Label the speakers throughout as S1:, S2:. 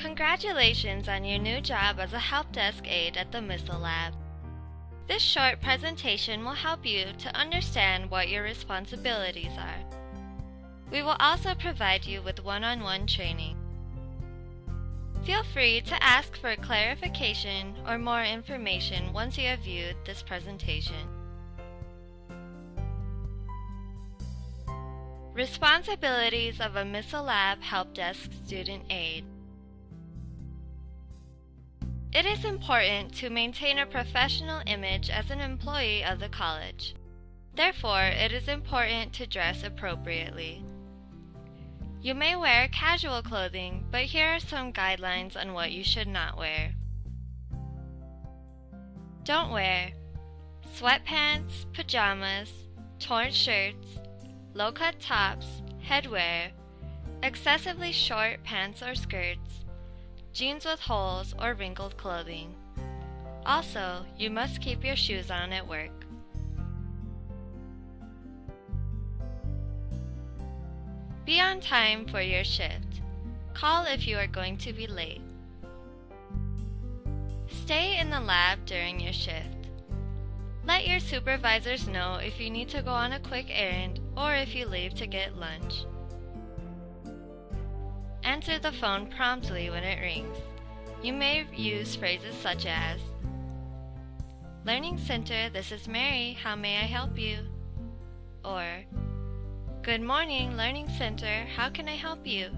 S1: Congratulations on your new job as a help desk aide at the MISSL Lab. This short presentation will help you to understand what your responsibilities are. We will also provide you with one-on-one training. Feel free to ask for clarification or more information once you have viewed this presentation. Responsibilities of a MISSL Lab Help Desk Student Aide. It is important to maintain a professional image as an employee of the college. Therefore, it is important to dress appropriately. You may wear casual clothing, but here are some guidelines on what you should not wear. Don't wear sweatpants, pajamas, torn shirts, low-cut tops, headwear, excessively short pants or skirts, jeans with holes or wrinkled clothing. Also, you must keep your shoes on at work. Be on time for your shift. Call if you are going to be late. Stay in the lab during your shift. Let your supervisors know if you need to go on a quick errand or if you leave to get lunch. Answer the phone promptly when it rings. You may use phrases such as, "Learning Center, this is Mary, how may I help you?" Or, "Good morning, Learning Center, how can I help you?"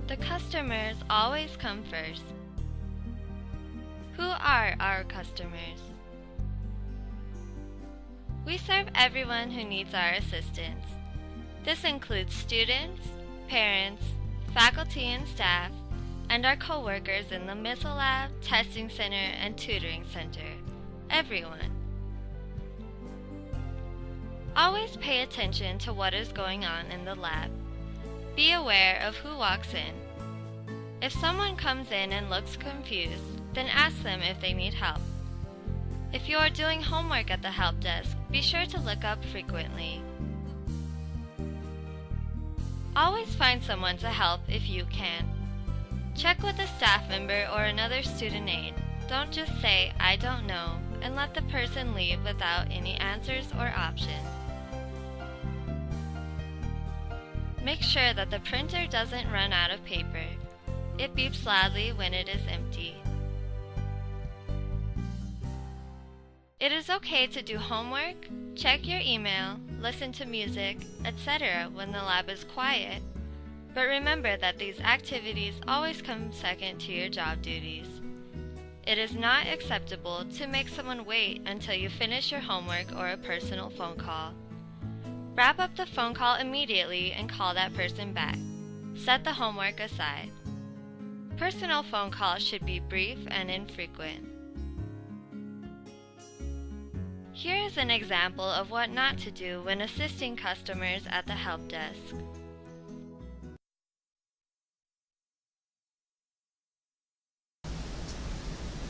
S1: The customers always come first. Who are our customers? We serve everyone who needs our assistance. This includes students, parents, faculty and staff, and our co-workers in the MISSL Lab, Testing Center, and Tutoring Center. Everyone. Always pay attention to what is going on in the lab. Be aware of who walks in. If someone comes in and looks confused, then ask them if they need help. If you are doing homework at the help desk, be sure to look up frequently. Always find someone to help if you can. Check with a staff member or another student aide. Don't just say, "I don't know," and let the person leave without any answers or options. Make sure that the printer doesn't run out of paper. It beeps loudly when it is empty. It is okay to do homework, check your email, listen to music, etc. when the lab is quiet, but remember that these activities always come second to your job duties. It is not acceptable to make someone wait until you finish your homework or a personal phone call. Wrap up the phone call immediately and call that person back. Set the homework aside. Personal phone calls should be brief and infrequent. Here is an example of what not to do when assisting customers at the help desk.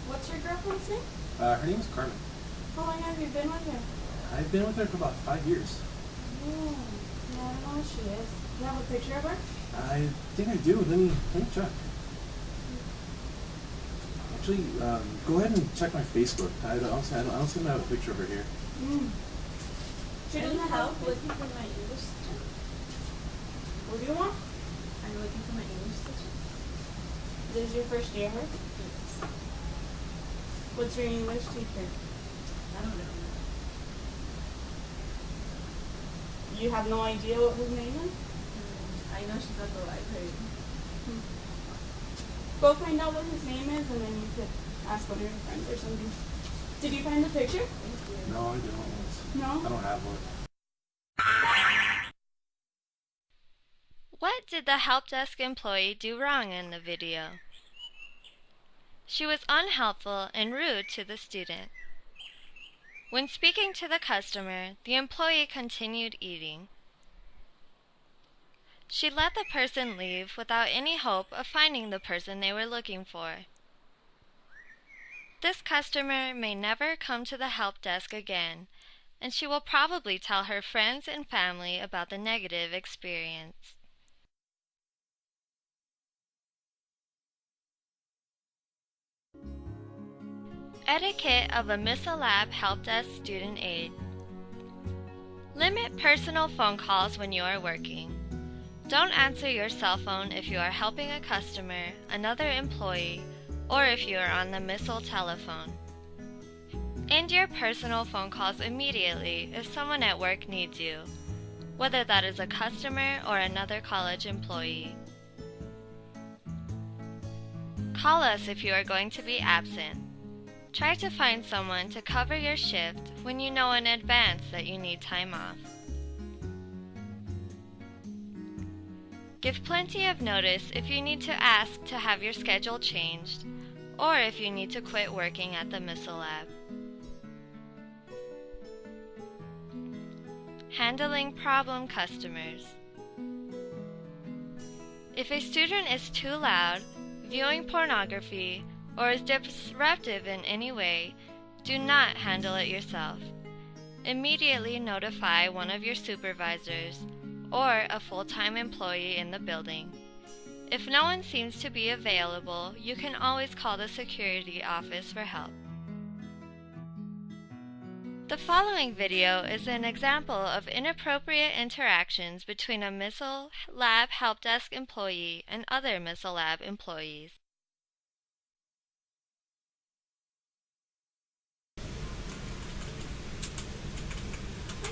S2: What's your girlfriend's name?
S3: Her name is Carmen.
S2: How long have you been with her?
S3: I've been with her for about 5 years.
S2: Oh, yeah, I don't know who she is. Do you have a picture of her?
S3: I think I do. Let me check. Actually, go ahead and check my Facebook. I don't seem to have a picture of her here.
S2: She doesn't help looking for my English teacher. What do you want?
S4: I'm looking for my English teacher.
S2: This is your first year here?
S4: Yes.
S2: What's your English teacher?
S4: I don't know.
S2: You have no idea what his name is?
S4: I know she's at the library.
S2: Go find out what his name is and then you could ask one of your friends or something. Did you find the picture?
S4: Thank you.
S3: No, I don't.
S2: No?
S3: I don't have one.
S1: What did the help desk employee do wrong in the video? She was unhelpful and rude to the student. When speaking to the customer, the employee continued eating. She let the person leave without any hope of finding the person they were looking for. This customer may never come to the help desk again, and she will probably tell her friends and family about the negative experience. Etiquette of a MISSL Help Desk Student Aid. Limit personal phone calls when you are working. Don't answer your cell phone if you are helping a customer, another employee, or if you are on the MISSL telephone. End your personal phone calls immediately if someone at work needs you, whether that is a customer or another college employee. Call us if you are going to be absent. Try to find someone to cover your shift when you know in advance that you need time off. Give plenty of notice if you need to ask to have your schedule changed, or if you need to quit working at the MISSL Lab. Handling problem customers. If a student is too loud, viewing pornography, or is disruptive in any way, do not handle it yourself. Immediately notify one of your supervisors or a full-time employee in the building. If no one seems to be available, you can always call the security office for help. The following video is an example of inappropriate interactions between a MISSL Lab Help Desk employee and other MISSL Lab employees.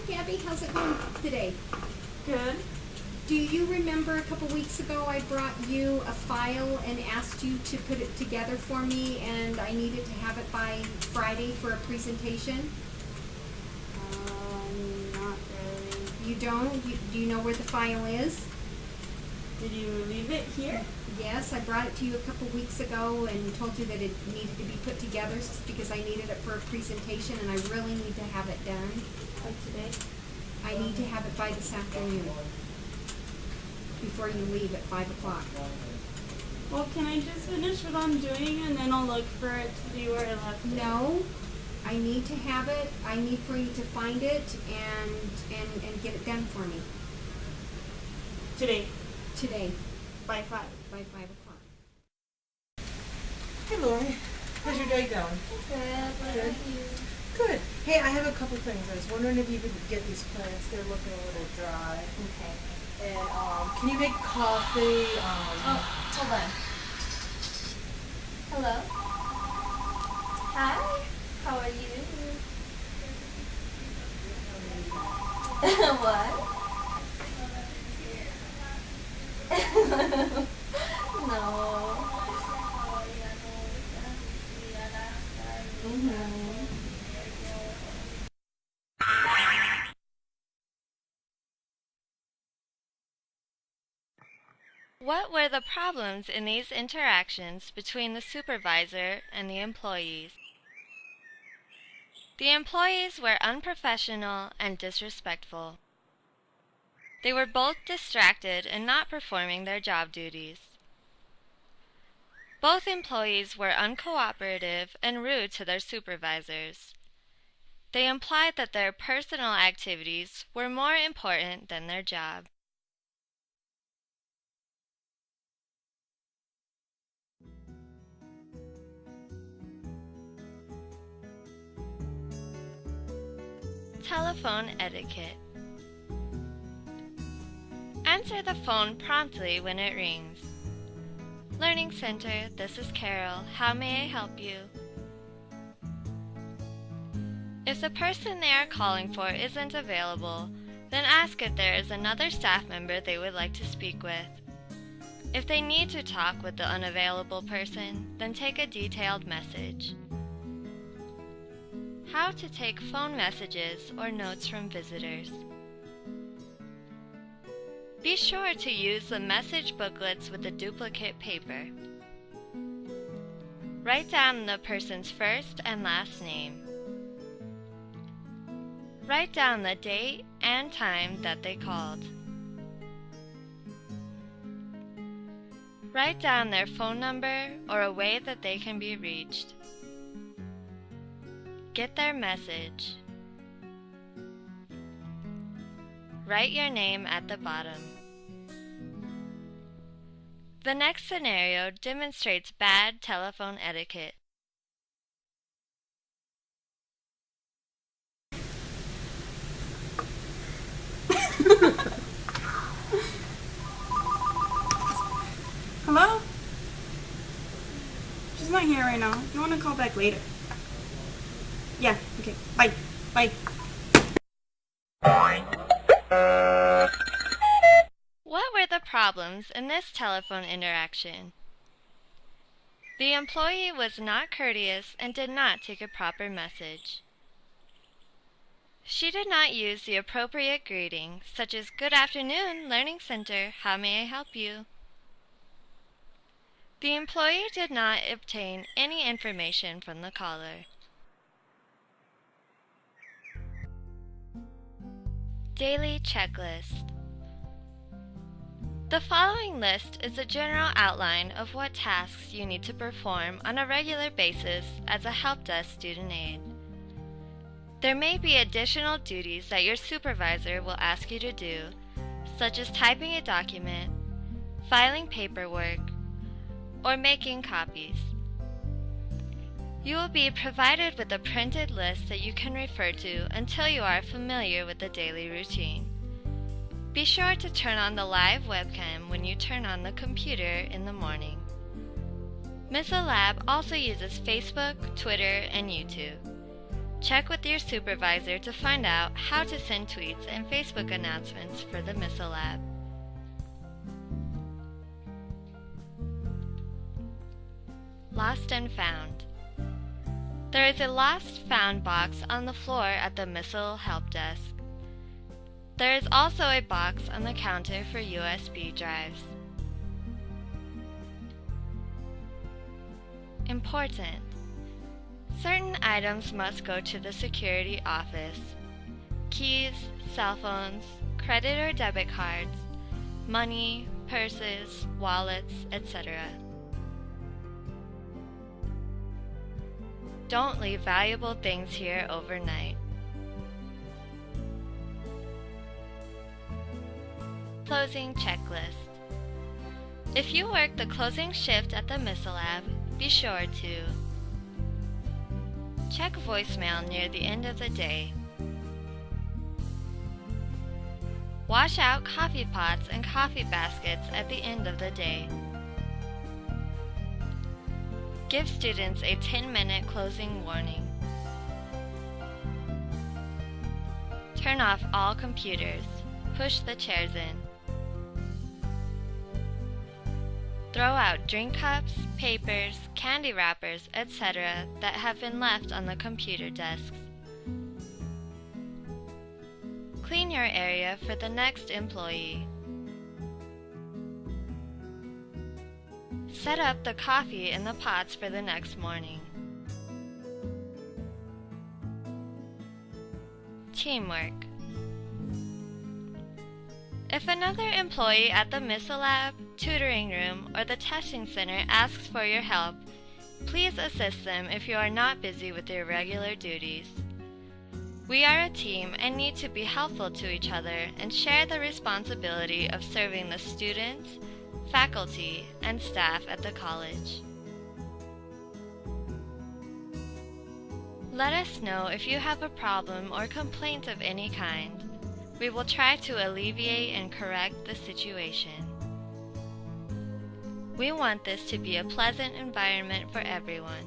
S5: Gabby, how's it going today?
S2: Good.
S5: Do you remember a couple weeks ago I brought you a file and asked you to put it together for me, and I needed to have it by Friday for a presentation?
S2: Not really.
S5: You don't? Do you know where the file is?
S2: Did you leave it here?
S5: Yes, I brought it to you a couple weeks ago and told you that it needed to be put together because I needed it for a presentation, and I really need to have it done.
S2: Like today?
S5: I need to have it by this afternoon before you leave at 5 o'clock.
S2: Well, can I just finish what I'm doing and then I'll look for it to see where I left it?
S5: No, I need to have it. I need for you to find it and get it done for me
S2: Today,
S5: today
S2: by 5.
S5: by 5 o'clock.
S6: Hey Lori, how's your day going? Good. Good. Hey, I have a couple things. I was wondering if you could get these plants. They're looking a little dry.
S1: Okay.
S6: And can you make coffee?
S1: Hold on. Hello? Hi, how are you? What? No. What were the problems in these interactions between the supervisor and the employees? The employees were unprofessional and disrespectful. They were both distracted and not performing their job duties. Both employees were uncooperative and rude to their supervisors. They implied that their personal activities were more important than their job. Telephone etiquette. Answer the phone promptly when it rings. Learning Center, this is Carol. How may I help you? If the person they are calling for isn't available, then ask if there is another staff member they would like to speak with. If they need to talk with the unavailable person, then take a detailed message. How to take phone messages or notes from visitors. Be sure to use the message booklets with the duplicate paper. Write down the person's first and last name. Write down the date and time that they called. Write down their phone number or a way that they can be reached. Get their message. write your name at the bottom. The next scenario demonstrates bad telephone etiquette.
S2: Hello? She's not here right now. You want to call back later? Yeah, okay. Bye. Bye.
S1: What were the problems in this telephone interaction? The employee was not courteous and did not take a proper message. She did not use the appropriate greeting, such as "Good afternoon, Learning Center. How may I help you?" The employee did not obtain any information from the caller. Daily checklist. The following list is a general outline of what tasks you need to perform on a regular basis as a help desk student aide. There may be additional duties that your supervisor will ask you to do, such as typing a document, filing paperwork, or making copies. You will be provided with a printed list that you can refer to until you are familiar with the daily routine. Be sure to turn on the live webcam when you turn on the computer in the morning. MISSL Lab also uses Facebook, Twitter, and YouTube. Check with your supervisor to find out how to send tweets and Facebook announcements for the MISSL Lab. Lost and found. There is a lost found box on the floor at the MISSL Help Desk. There is also a box on the counter for USB drives. Important. Certain items must go to the security office. Keys, cell phones, credit or debit cards, money, purses, wallets, etc. Don't leave valuable things here overnight. Closing checklist. If you work the closing shift at the MISSL Lab, be sure to check voicemail near the end of the day. Wash out coffee pots and coffee baskets at the end of the day. Give students a 10-minute closing warning. Turn off all computers. Push the chairs in. Throw out drink cups, papers, candy wrappers, etc. that have been left on the computer desks. Clean your area for the next employee. Set up the coffee in the pots for the next morning. Teamwork. If another employee at the MISSL Lab, tutoring room, or the testing center asks for your help, please assist them if you are not busy with your regular duties. We are a team and need to be helpful to each other and share the responsibility of serving the students, faculty, and staff at the college. Let us know if you have a problem or complaint of any kind. We will try to alleviate and correct the situation. We want this to be a pleasant environment for everyone.